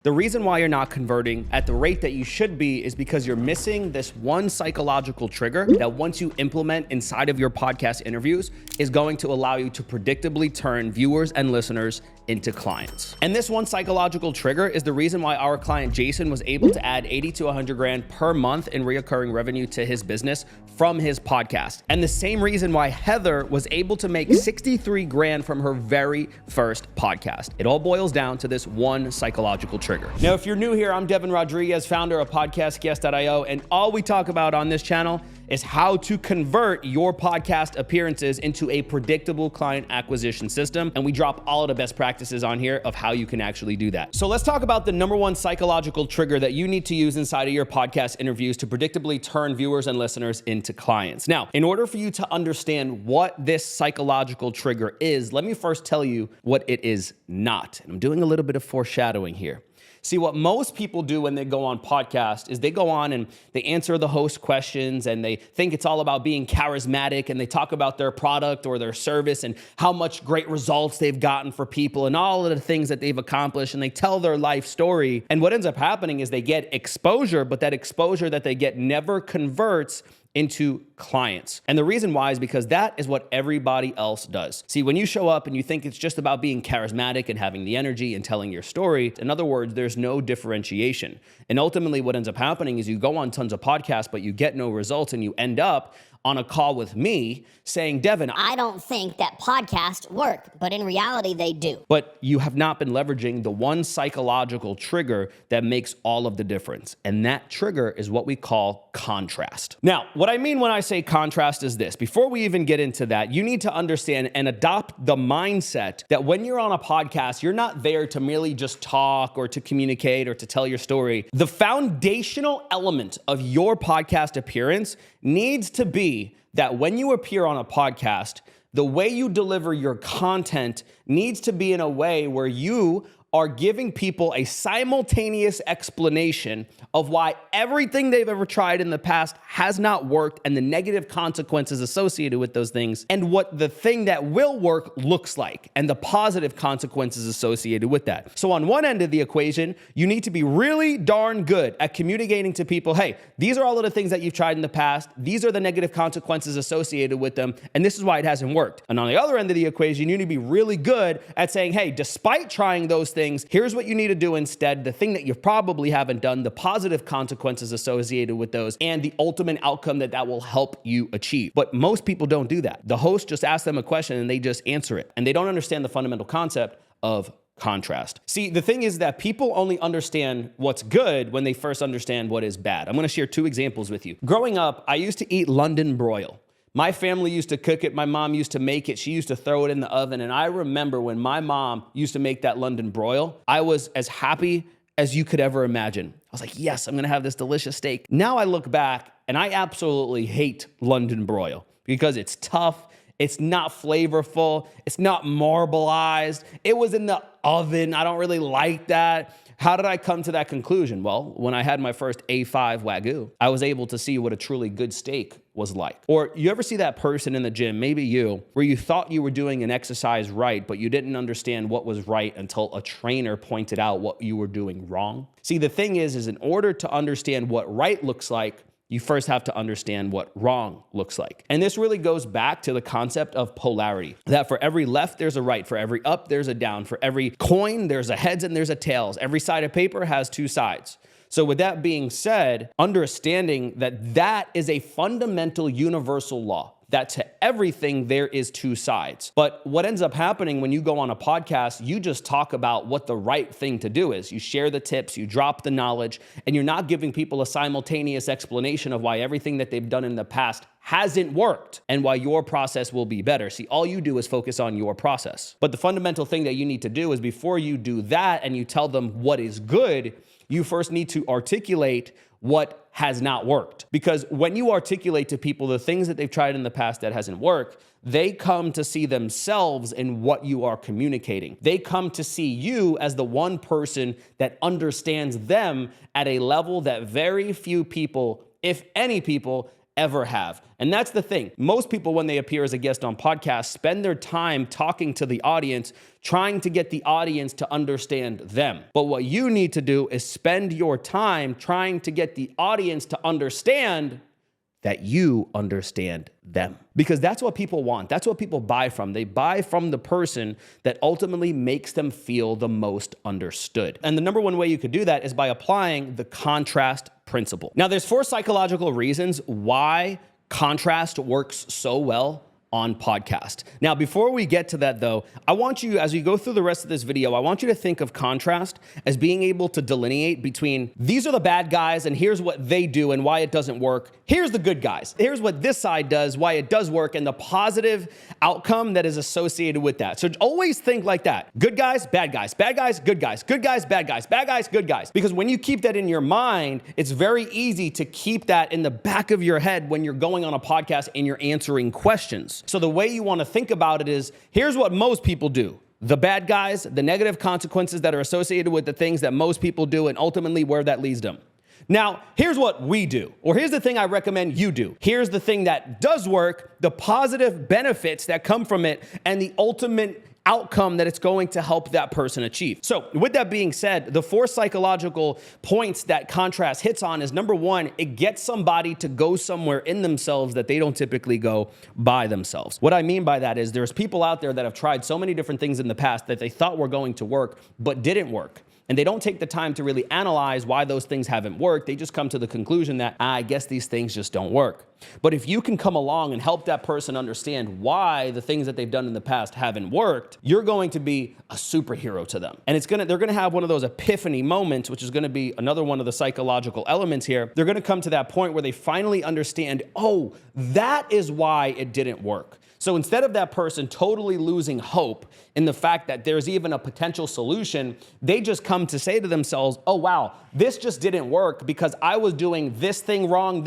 The reason why you're not converting at the rate that you should be is because you're missing this one psychological trigger that once you implement inside of your podcast interviews is going to allow you to predictably turn viewers and listeners into clients. And this one psychological trigger is the reason why our client Jason was able to add 80 to 100 grand per month in reoccurring revenue to his business from his podcast. And the same reason why Heather was able to make 63 grand from her very first podcast. It all boils down to this one psychological trigger. Now, if you're new here, I'm Devin Rodriguez, founder of podcastguest.io, and all we talk about on this channel is how to convert your podcast appearances into a predictable client acquisition system. And we drop all of the best practices on here of how you can actually do that. So let's talk about the number one psychological trigger that you need to use inside of your podcast interviews to predictably turn viewers and listeners into clients. Now, in order for you to understand what this psychological trigger is, let me first tell you what it is not. And I'm doing a little bit of foreshadowing here. See, what most people do when they go on podcast is they go on and they answer the host questions and they think it's all about being charismatic and they talk about their product or their service and how much great results they've gotten for people and all of the things that they've accomplished, and they tell their life story. And what ends up happening is they get exposure, but that exposure that they get never converts into clients. And the reason why is because that is what everybody else does. See, when you show up and you think it's just about being charismatic and having the energy and telling your story, in other words, there's no differentiation. And ultimately what ends up happening is you go on tons of podcasts, but you get no results, and you end up on a call with me saying, Devin, I don't think that podcasts work, but in reality they do. But you have not been leveraging the one psychological trigger that makes all of the difference. And that trigger is what we call contrast. Now, what I mean when I say contrast is this. Before we even get into that, you need to understand and adopt the mindset that when you're on a podcast, you're not there to merely just talk or to communicate or to tell your story. The foundational element of your podcast appearance needs to be that when you appear on a podcast, the way you deliver your content needs to be in a way where you are giving people a simultaneous explanation of why everything they've ever tried in the past has not worked and the negative consequences associated with those things, and what the thing that will work looks like and the positive consequences associated with that. So on one end of the equation, you need to be really darn good at communicating to people, hey, these are all of the things that you've tried in the past. These are the negative consequences associated with them, and this is why it hasn't worked. And on the other end of the equation, you need to be really good at saying, hey, despite trying those things, here's what you need to do instead, the thing that you probably haven't done, the positive consequences associated with those, and the ultimate outcome that will help you achieve. But most people don't do that. The host just asks them a question and they just answer it. And they don't understand the fundamental concept of contrast. See, the thing is that people only understand what's good when they first understand what is bad. I'm going to share two examples with you. Growing up, I used to eat London broil. My family used to cook it. My mom used to make it. She used to throw it in the oven. And I remember when my mom used to make that London broil, I was as happy as you could ever imagine. I was like, yes, I'm going to have this delicious steak. Now I look back and I absolutely hate London broil because it's tough. It's not flavorful. It's not marbleized. It was in the oven. I don't really like that. How did I come to that conclusion? Well, when I had my first A5 Wagyu, I was able to see what a truly good steak was like. Or you ever see that person in the gym, maybe you, where you thought you were doing an exercise right, but you didn't understand what was right until a trainer pointed out what you were doing wrong? See, the thing is in order to understand what right looks like, you first have to understand what wrong looks like. And this really goes back to the concept of polarity, that for every left, there's a right. For every up, there's a down. For every coin, there's a heads and there's a tails. Every side of paper has two sides. So with that being said, understanding that that is a fundamental universal law, that to everything there is two sides. But what ends up happening when you go on a podcast, you just talk about what the right thing to do is. You share the tips, you drop the knowledge, and you're not giving people a simultaneous explanation of why everything that they've done in the past hasn't worked and why your process will be better. See, all you do is focus on your process. But the fundamental thing that you need to do is before you do that and you tell them what is good, you first need to articulate what has not worked. Because when you articulate to people the things that they've tried in the past that hasn't worked, they come to see themselves in what you are communicating. They come to see you as the one person that understands them at a level that very few people, if any people, ever have. And that's the thing. Most people, when they appear as a guest on podcasts, spend their time talking to the audience, trying to get the audience to understand them. But what you need to do is spend your time trying to get the audience to understand that you understand them. Because that's what people want. That's what people buy from. They buy from the person that ultimately makes them feel the most understood. And the number one way you could do that is by applying the contrast principle. Now, there's 4 psychological reasons why contrast works so well on podcast. Now, before we get to that though, I want you, as we go through the rest of this video, I want you to think of contrast as being able to delineate between these are the bad guys and here's what they do and why it doesn't work. Here's the good guys. Here's what this side does, why it does work, and the positive outcome that is associated with that. So always think like that. Good guys, bad guys, bad guys, good guys, good guys, bad guys, bad guys, good guys. Because when you keep that in your mind, it's very easy to keep that in the back of your head when you're going on a podcast and you're answering questions. So the way you want to think about it is, here's what most people do. The bad guys, the negative consequences that are associated with the things that most people do, and ultimately where that leads them. Now, here's what we do, or here's the thing I recommend you do. Here's the thing that does work, the positive benefits that come from it, and the ultimate outcome that it's going to help that person achieve. So with that being said, the 4 psychological points that contrast hits on is, number 1, it gets somebody to go somewhere in themselves that they don't typically go by themselves. What I mean by that is there's people out there that have tried so many different things in the past that they thought were going to work, but didn't work. And they don't take the time to really analyze why those things haven't worked. They just come to the conclusion that, I guess these things just don't work. But if you can come along and help that person understand why the things that they've done in the past haven't worked, you're going to be a superhero to them. And they're gonna have one of those epiphany moments, which is gonna be another one of the psychological elements here. They're gonna come to that point where they finally understand, oh, that is why it didn't work. So instead of that person totally losing hope in the fact that there's even a potential solution, they just come to say to themselves, oh, wow, this just didn't work because I was doing this thing wrong,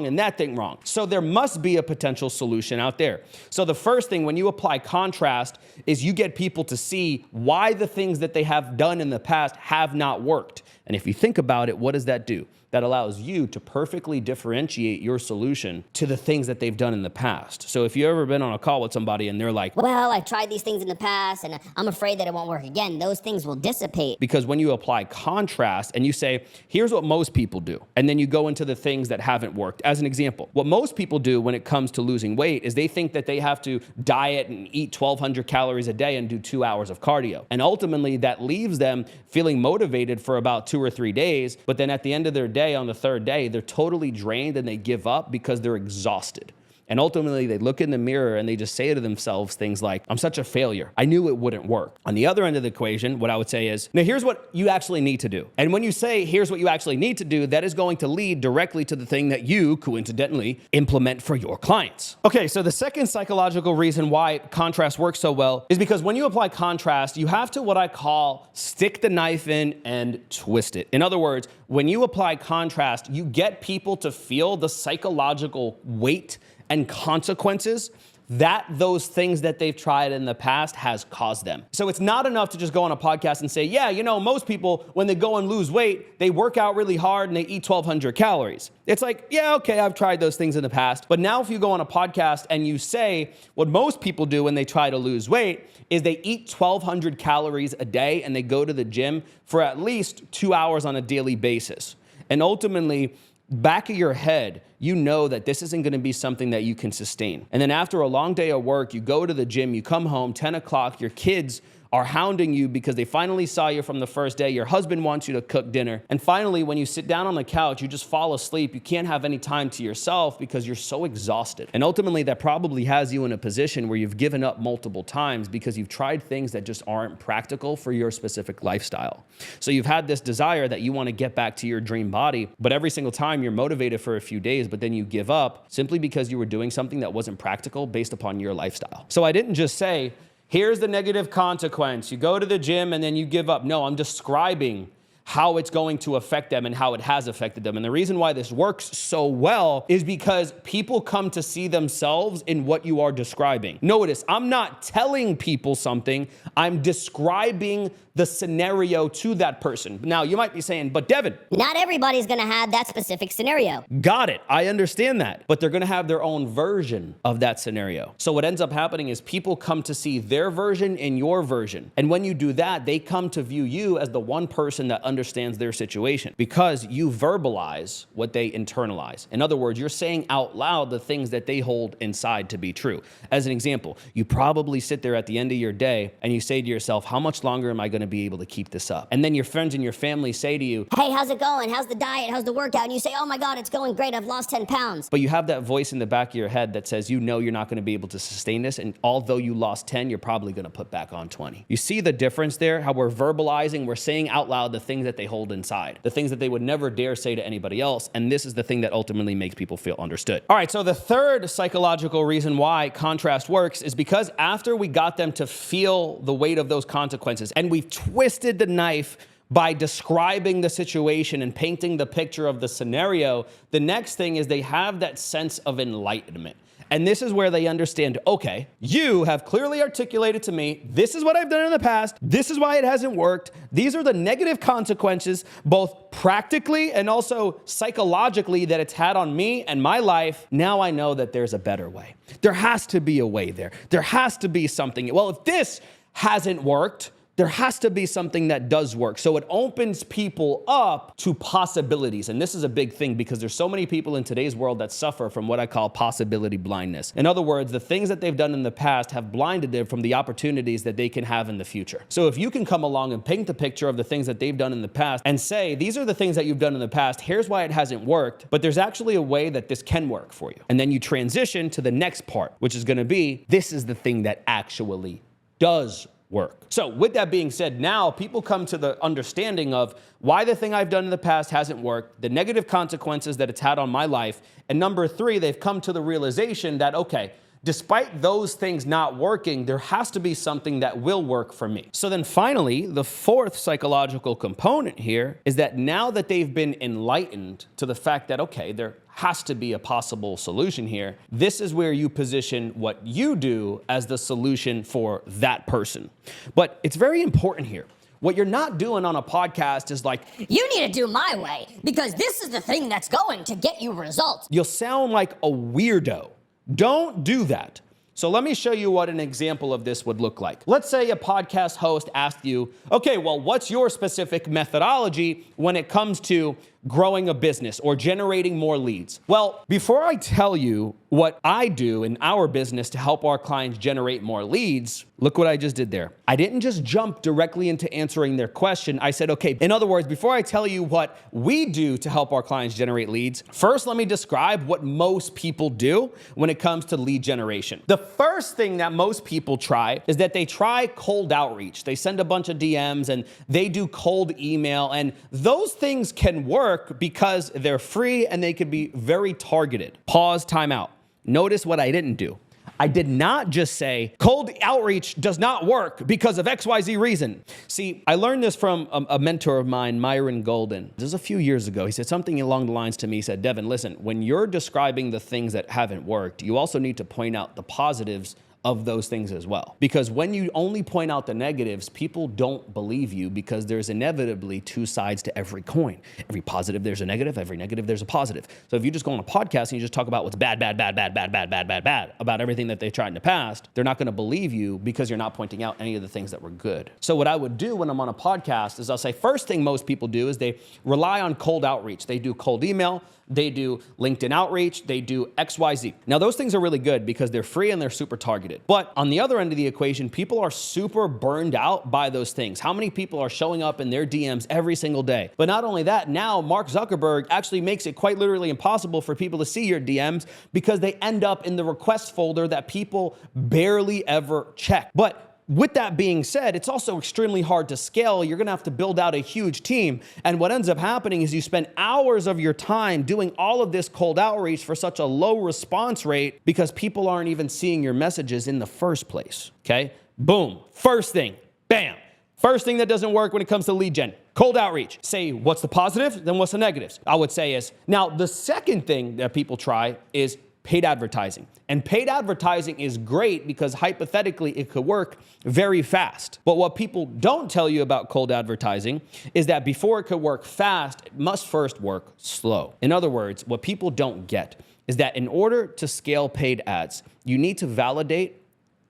and that thing wrong. So there must be a potential solution out there. So the first thing when you apply contrast is you get people to see why the things that they have done in the past have not worked. And if you think about it, what does that do? That allows you to perfectly differentiate your solution to the things that they've done in the past. So if you've ever been on a call with somebody and they're like, well, I've tried these things in the past and I'm afraid that it won't work again, those things will dissipate. Because when you apply contrast and you say, here's what most people do, and then you go into the things that haven't worked. As an example, what most people do when it comes to losing weight is they think that they have to diet and eat 1,200 calories a day and do 2 hours of cardio. And ultimately that leaves them feeling motivated for about 2 or 3 days, but then at the end of their day, on the 3rd day, they're totally drained and they give up because they're exhausted. And ultimately, they look in the mirror and they just say to themselves things like, I'm such a failure. I knew it wouldn't work. On the other end of the equation, what I would say is, now here's what you actually need to do. And when you say, here's what you actually need to do, that is going to lead directly to the thing that you, coincidentally, implement for your clients. Okay, so the second psychological reason why contrast works so well is because when you apply contrast, you have to what I call stick the knife in and twist it. In other words, when you apply contrast, you get people to feel the psychological weight and consequences that those things that they've tried in the past has caused them. So it's not enough to just go on a podcast and say, yeah, you know, most people, when they go and lose weight, they work out really hard and they eat 1,200 calories. It's like, yeah, okay, I've tried those things in the past. But now if you go on a podcast and you say what most people do when they try to lose weight is they eat 1,200 calories a day and they go to the gym for at least 2 hours on a daily basis. And ultimately, back of your head, you know that this isn't going to be something that you can sustain. And then after a long day of work, you go to the gym, you come home, 10 o'clock, your kids are hounding you because they finally saw you from the first day. Your husband wants you to cook dinner. And finally, when you sit down on the couch, you just fall asleep. You can't have any time to yourself because you're so exhausted. And ultimately, that probably has you in a position where you've given up multiple times because you've tried things that just aren't practical for your specific lifestyle. So you've had this desire that you want to get back to your dream body, but every single time you're motivated for a few days, but then you give up simply because you were doing something that wasn't practical based upon your lifestyle. So I didn't just say, here's the negative consequence. You go to the gym and then you give up. No, I'm describing how it's going to affect them and how it has affected them. And the reason why this works so well is because people come to see themselves in what you are describing. Notice, I'm not telling people something. I'm describing the scenario to that person. Now, you might be saying, but Devin, Not everybody's gonna have that specific scenario. got it. I understand that. But they're going to have their own version of that scenario. So what ends up happening is people come to see their version in your version. And when you do that, they come to view you as the one person that understands their situation because you verbalize what they internalize. In other words, you're saying out loud the things that they hold inside to be true. As an example, you probably sit there at the end of your day and you say to yourself, how much longer am I going to be able to keep this up? And then your friends and your family say to you, Hey, how's it going? How's the diet? How's the workout? And you say, oh my God, it's going great. I've lost 10 pounds. but you have that voice in the back of your head that says, you know, you're not going to be able to sustain this. And although you lost 10, you're probably going to put back on 20. You see the difference there? How we're verbalizing, we're saying out loud the things that they hold inside, the things that they would never dare say to anybody else. And this is the thing that ultimately makes people feel understood. All right, so the third psychological reason why contrast works is because after we got them to feel the weight of those consequences and we've twisted the knife by describing the situation and painting the picture of the scenario, the next thing is they have that sense of enlightenment. And this is where they understand, okay, you have clearly articulated to me, this is what I've done in the past, this is why it hasn't worked, these are the negative consequences, both practically and also psychologically that it's had on me and my life. Now I know that there's a better way. There has to be a way there. There has to be something. Well, if this hasn't worked, there has to be something that does work. So it opens people up to possibilities. And this is a big thing because there's so many people in today's world that suffer from what I call possibility blindness. In other words, the things that they've done in the past have blinded them from the opportunities that they can have in the future. So if you can come along and paint the picture of the things that they've done in the past and say, these are the things that you've done in the past, here's why it hasn't worked, but there's actually a way that this can work for you. And then you transition to the next part, which is going to be, this is the thing that actually does work. So with that being said, now people come to the understanding of why the thing I've done in the past hasn't worked, the negative consequences that it's had on my life. And number three, they've come to the realization that, okay, despite those things not working, there has to be something that will work for me. So then finally, the fourth psychological component here is that now that they've been enlightened to the fact that, okay, there has to be a possible solution here, this is where you position what you do as the solution for that person. But it's very important here. What you're not doing on a podcast is like, You need to do my way because this is the thing that's going to get you results. you'll sound like a weirdo. Don't do that. So let me show you what an example of this would look like. Let's say a podcast host asked you, okay, well, what's your specific methodology when it comes to growing a business or generating more leads? Well, before I tell you what I do in our business to help our clients generate more leads, look what I just did there. I didn't just jump directly into answering their question. I said, okay, in other words, before I tell you what we do to help our clients generate leads, first let me describe what most people do when it comes to lead generation. The first thing that most people try is that they try cold outreach. They send a bunch of DMs and they do cold email, and those things can work because they're free and they can be very targeted. Pause, time out. Notice what I didn't do. I did not just say cold outreach does not work because of XYZ reason. See, I learned this from a mentor of mine, Myron Golden. This is a few years ago. He said something along the lines to me. He said, Devin, listen, when you're describing the things that haven't worked, you also need to point out the positives of those things as well. Because when you only point out the negatives, people don't believe you because there's inevitably two sides to every coin. Every positive, there's a negative. Every negative, there's a positive. So if you just go on a podcast and you just talk about what's bad about everything that they've tried in the past, they're not going to believe you because you're not pointing out any of the things that were good. So what I would do when I'm on a podcast is I'll say, first thing most people do is they rely on cold outreach. They do cold email. They do LinkedIn outreach, they do XYZ. Now, those things are really good because they're free and they're super targeted. But on the other end of the equation, people are super burned out by those things. How many people are showing up in their DMs every single day? But not only that, now Mark Zuckerberg actually makes it quite literally impossible for people to see your DMs because they end up in the request folder that people barely ever check. But with that being said, it's also extremely hard to scale. You're going to have to build out a huge team. And what ends up happening is you spend hours of your time doing all of this cold outreach for such a low response rate because people aren't even seeing your messages in the first place. Okay? Boom. First thing. Bam. First thing that doesn't work when it comes to lead gen. Cold outreach. Say, what's the positive? Then what's the negatives? I would say is, now the second thing that people try is paid advertising. And paid advertising is great because hypothetically it could work very fast. But what people don't tell you about cold advertising is that before it could work fast, it must first work slow. In other words, what people don't get is that in order to scale paid ads, you need to validate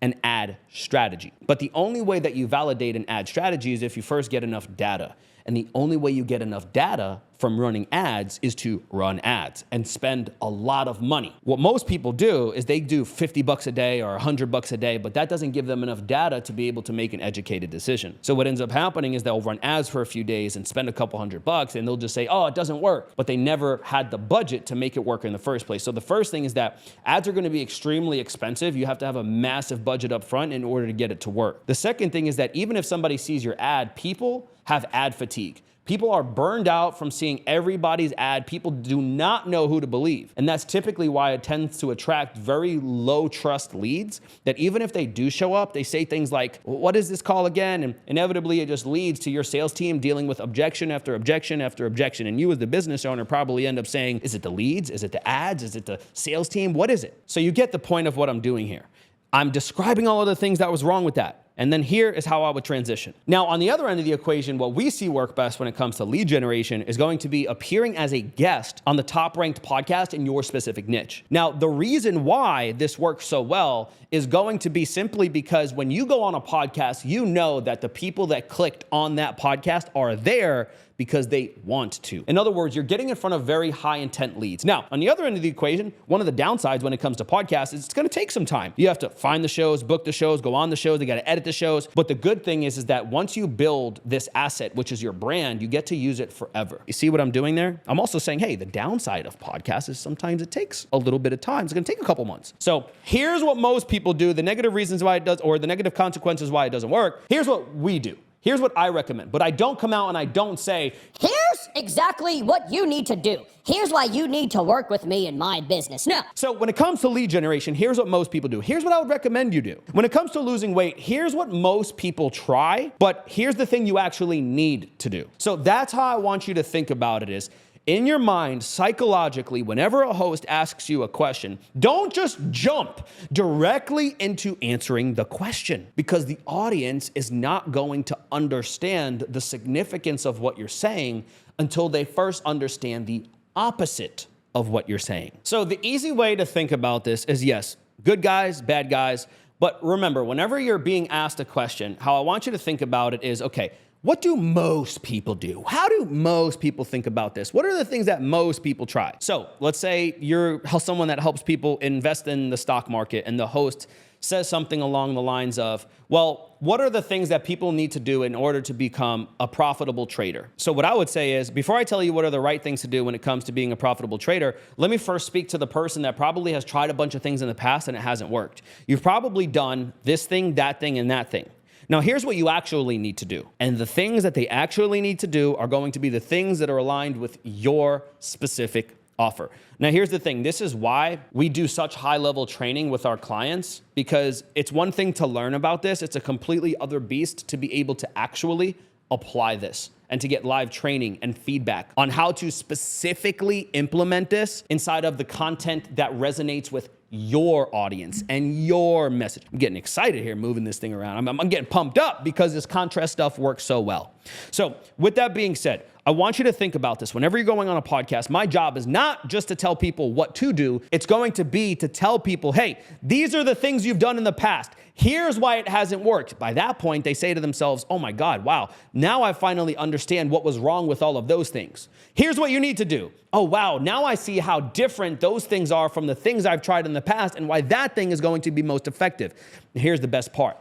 an ad strategy. But the only way that you validate an ad strategy is if you first get enough data. And the only way you get enough data from running ads is to run ads and spend a lot of money. What most people do is they do $50 a day or $100 a day, but that doesn't give them enough data to be able to make an educated decision. So what ends up happening is they'll run ads for a few days and spend a couple $100 and they'll just say, oh, it doesn't work. But they never had the budget to make it work in the first place. So the first thing is that ads are going to be extremely expensive. You have to have a massive budget up front in order to get it to work. The second thing is that even if somebody sees your ad, people have ad fatigue. People are burned out from seeing everybody's ad. People do not know who to believe. And that's typically why it tends to attract very low trust leads that even if they do show up, they say things like, what is this call again? And inevitably it just leads to your sales team dealing with objection after objection after objection. And you as the business owner probably end up saying, is it the leads? Is it the ads? Is it the sales team? What is it? So you get the point of what I'm doing here. I'm describing all of the things that was wrong with that. And then here is how I would transition. Now, on the other end of the equation, what we see work best when it comes to lead generation is going to be appearing as a guest on the top ranked podcast in your specific niche. Now, the reason why this works so well is going to be simply because when you go on a podcast, you know that the people that clicked on that podcast are there because they want to. In other words, you're getting in front of very high intent leads. Now, on the other end of the equation, one of the downsides when it comes to podcasts is it's gonna take some time. You have to find the shows, book the shows, go on the shows, they gotta edit the shows. But the good thing is that once you build this asset, which is your brand, you get to use it forever. You see what I'm doing there? I'm also saying, hey, the downside of podcasts is sometimes it takes a little bit of time. It's gonna take a couple months. So here's what most people do, the negative reasons why it does, or the negative consequences why it doesn't work. Here's what we do. Here's what I recommend, but I don't come out and I don't say, here's exactly what you need to do. Here's why you need to work with me in my business. No. So when it comes to lead generation, here's what most people do. Here's what I would recommend you do. When it comes to losing weight, here's what most people try, but here's the thing you actually need to do. So that's how I want you to think about it is, in your mind, psychologically, whenever a host asks you a question, don't just jump directly into answering the question because the audience is not going to understand the significance of what you're saying until they first understand the opposite of what you're saying. So the easy way to think about this is, yes, good guys, bad guys. But remember, whenever you're being asked a question, how I want you to think about it is, okay, what do most people do? How do most people think about this? What are the things that most people try? So let's say you're someone that helps people invest in the stock market and the host says something along the lines of, well, what are the things that people need to do in order to become a profitable trader? So what I would say is, before I tell you what are the right things to do when it comes to being a profitable trader, let me first speak to the person that probably has tried a bunch of things in the past and it hasn't worked. You've probably done this thing, that thing, and that thing. Now, here's what you actually need to do. And the things that they actually need to do are going to be the things that are aligned with your specific offer. Now, here's the thing. This is why we do such high-level training with our clients, because it's one thing to learn about this. It's a completely other beast to be able to actually apply this and to get live training and feedback on how to specifically implement this inside of the content that resonates with your audience and your message. I'm getting excited here moving this thing around. I'm getting pumped up because this contrast stuff works so well. So with that being said, I want you to think about this. Whenever you're going on a podcast, my job is not just to tell people what to do. It's going to be to tell people, hey, these are the things you've done in the past. Here's why it hasn't worked. By that point, they say to themselves, oh my God, wow, now I finally understand what was wrong with all of those things. Here's what you need to do. Oh, wow, now I see how different those things are from the things I've tried in the past and why that thing is going to be most effective. And here's the best part.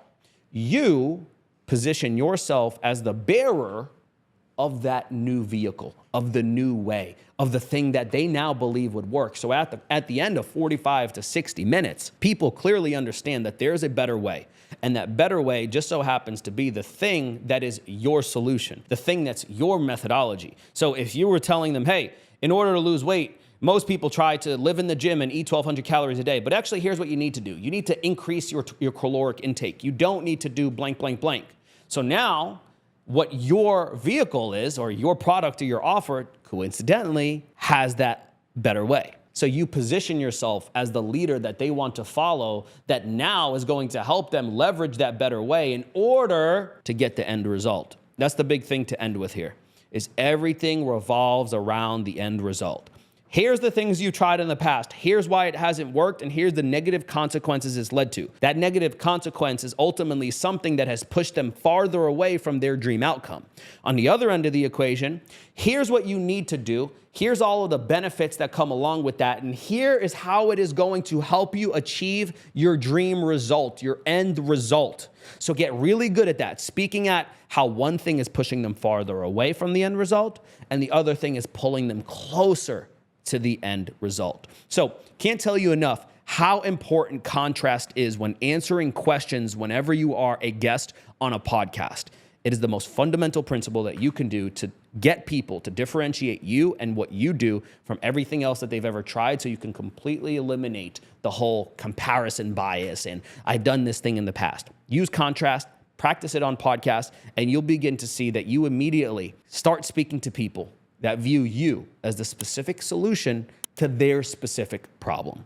You position yourself as the bearer of that new vehicle, of the new way, of the thing that they now believe would work. So at the end of 45 to 60 minutes, people clearly understand that there's a better way. And that better way just so happens to be the thing that is your solution, the thing that's your methodology. So if you were telling them, hey, in order to lose weight, most people try to live in the gym and eat 1,200 calories a day. But actually, here's what you need to do. You need to increase your caloric intake. You don't need to do blank, blank, blank. So now, what your vehicle is, or your product or your offer, coincidentally, has that better way. So you position yourself as the leader that they want to follow, that now is going to help them leverage that better way in order to get the end result. That's the big thing to end with here, is everything revolves around the end result. Here's the things you tried in the past. Here's why it hasn't worked. And here's the negative consequences it's led to. That negative consequence is ultimately something that has pushed them farther away from their dream outcome. On the other end of the equation, here's what you need to do. Here's all of the benefits that come along with that. And here is how it is going to help you achieve your dream result, your end result. So get really good at that. Speaking at how one thing is pushing them farther away from the end result, and the other thing is pulling them closer to the end result. So can't tell you enough how important contrast is when answering questions whenever you are a guest on a podcast. It is the most fundamental principle that you can do to get people to differentiate you and what you do from everything else that they've ever tried, so you can completely eliminate the whole comparison bias and I've done this thing in the past. Use contrast, practice it on podcasts, and you'll begin to see that you immediately start speaking to people that view you as the specific solution to their specific problem.